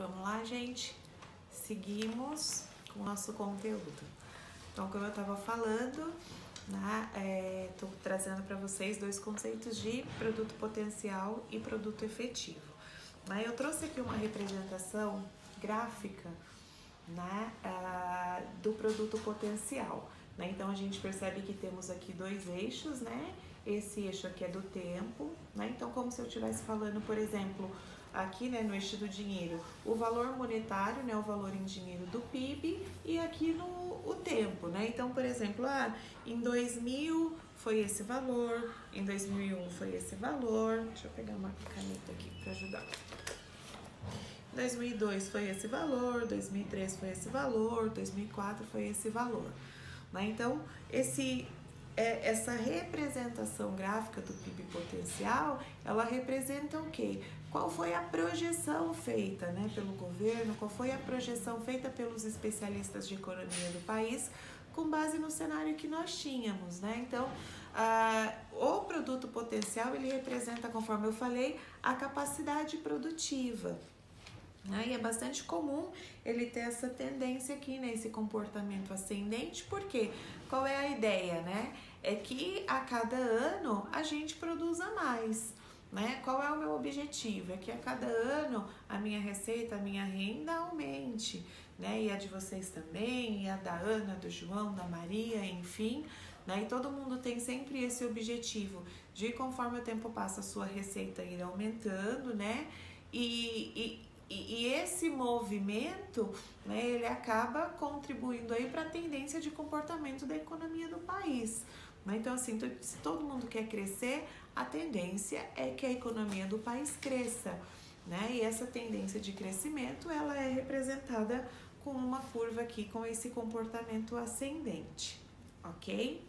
Vamos lá, gente? Seguimos com o nosso conteúdo. Então, como eu estava falando, estou trazendo para vocês dois conceitos de produto potencial e produto efetivo. Eu trouxe aqui uma representação gráfica do produto potencial. Então, a gente percebe que temos aqui dois eixos, Esse eixo aqui é do tempo, Então, como se eu estivesse falando, por exemplo, aqui, no eixo do dinheiro, o valor monetário, o valor em dinheiro do PIB, e aqui o tempo, Então, por exemplo, em 2000 foi esse valor, em 2001 foi esse valor. Deixa eu pegar uma caneta aqui para ajudar. 2002 foi esse valor, 2003 foi esse valor, 2004 foi esse valor. Então, essa representação gráfica do PIB potencial, ela representa o quê? Qual foi a projeção feita pelo governo, qual foi a projeção feita pelos especialistas de economia do país, com base no cenário que nós tínhamos, Então, o produto potencial, ele representa, conforme eu falei, a capacidade produtiva. E é bastante comum ele ter essa tendência aqui, esse comportamento ascendente, porque qual é a ideia, É que a cada ano a gente produza mais, Qual é o meu objetivo? É que a cada ano a minha receita, a minha renda aumente, E a de vocês também, e a da Ana, do João, da Maria, enfim, E todo mundo tem sempre esse objetivo de, conforme o tempo passa, a sua receita ir aumentando, E esse movimento, ele acaba contribuindo aí para a tendência de comportamento da economia do país. Então, assim, se todo mundo quer crescer, a tendência é que a economia do país cresça, E essa tendência de crescimento, ela é representada com uma curva aqui, com esse comportamento ascendente, ok?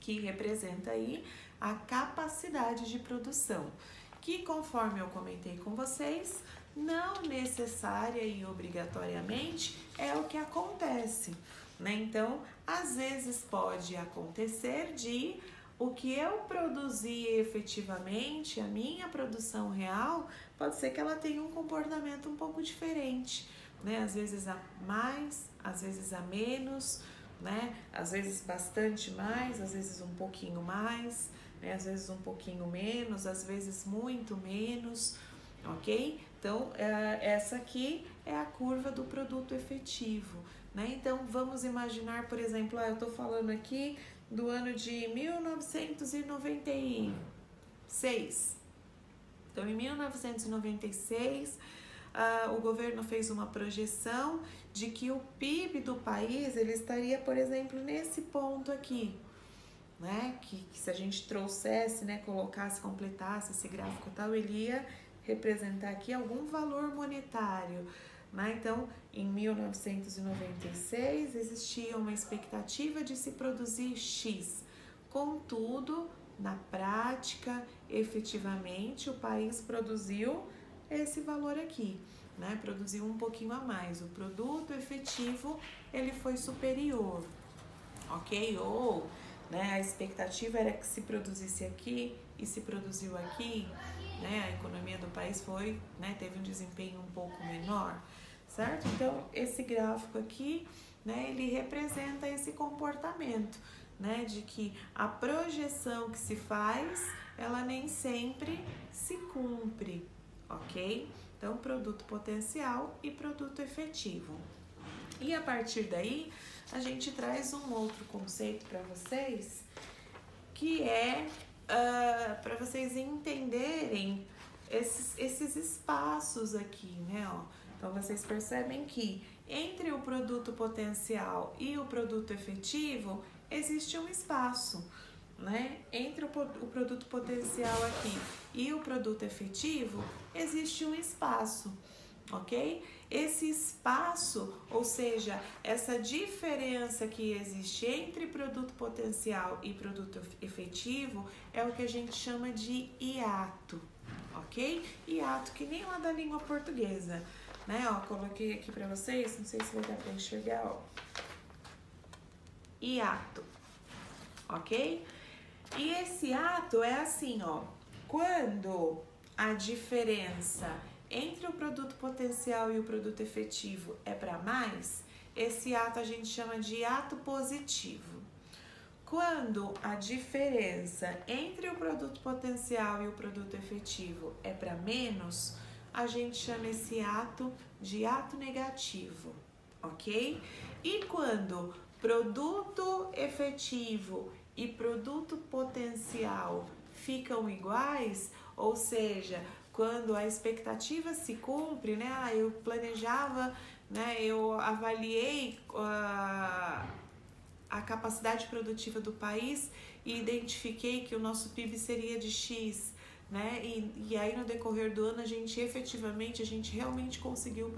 Que representa aí a capacidade de produção, que, conforme eu comentei com vocês, não necessária e obrigatoriamente é o que acontece, Então, às vezes pode acontecer de o que eu produzi efetivamente, a minha produção real, pode ser que ela tenha um comportamento um pouco diferente, Às vezes a mais, às vezes a menos, Às vezes bastante mais, às vezes um pouquinho mais, Às vezes um pouquinho menos, às vezes muito menos, ok? Então, essa aqui é a curva do produto efetivo, Então, vamos imaginar, por exemplo, eu estou falando aqui do ano de 1996. Então, em 1996, o governo fez uma projeção de que o PIB do país, ele estaria, por exemplo, nesse ponto aqui, Que se a gente trouxesse, colocasse, completasse esse gráfico tal, ele ia representar aqui algum valor monetário, Então, em 1996, existia uma expectativa de se produzir X. Contudo, na prática, efetivamente, o país produziu esse valor aqui, Produziu um pouquinho a mais. O produto efetivo, ele foi superior, ok? Ou a expectativa era que se produzisse aqui e se produziu aqui, A economia do país teve um desempenho um pouco menor, certo? Então, esse gráfico aqui, ele representa esse comportamento, de que a projeção que se faz, ela nem sempre se cumpre, ok? Então, produto potencial e produto efetivo. E a partir daí, a gente traz um outro conceito para vocês, que é para vocês entenderem esses espaços aqui, Então, vocês percebem que entre o produto potencial e o produto efetivo, existe um espaço, Entre o produto potencial aqui e o produto efetivo, existe um espaço, ok? Esse espaço, ou seja, essa diferença que existe entre produto potencial e produto efetivo, é o que a gente chama de hiato, ok? Hiato, que nem lá da língua portuguesa, Coloquei aqui para vocês, não sei se vai dar para enxergar, Hiato, ok? E esse hiato é assim, quando a diferença entre o produto potencial e o produto efetivo é para mais, esse ato a gente chama de ato positivo. Quando a diferença entre o produto potencial e o produto efetivo é para menos, a gente chama esse ato de ato negativo, ok? E quando produto efetivo e produto potencial ficam iguais, ou seja, quando a expectativa se cumpre, né? Eu planejava, né? Eu avaliei a capacidade produtiva do país e identifiquei que o nosso PIB seria de X, né? E aí no decorrer do ano a gente realmente conseguiu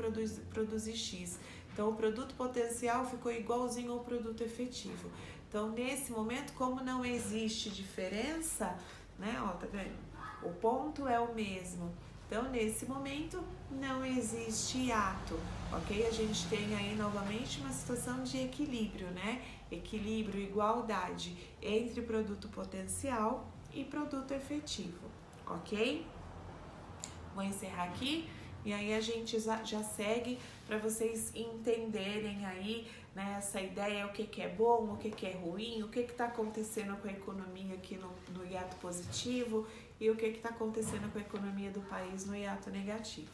produzir X. Então o produto potencial ficou igualzinho ao produto efetivo. Então nesse momento, como não existe diferença, né? Ó, tá vendo? O ponto é o mesmo. Então, nesse momento, não existe ato, ok? A gente tem aí novamente uma situação de equilíbrio, né? Equilíbrio, igualdade entre produto potencial e produto efetivo, ok? Vou encerrar aqui e aí a gente já segue para vocês entenderem aí, né, essa ideia, o que é bom, o que é ruim, o que está acontecendo com a economia aqui no hiato positivo e o que está acontecendo com a economia do país no hiato negativo.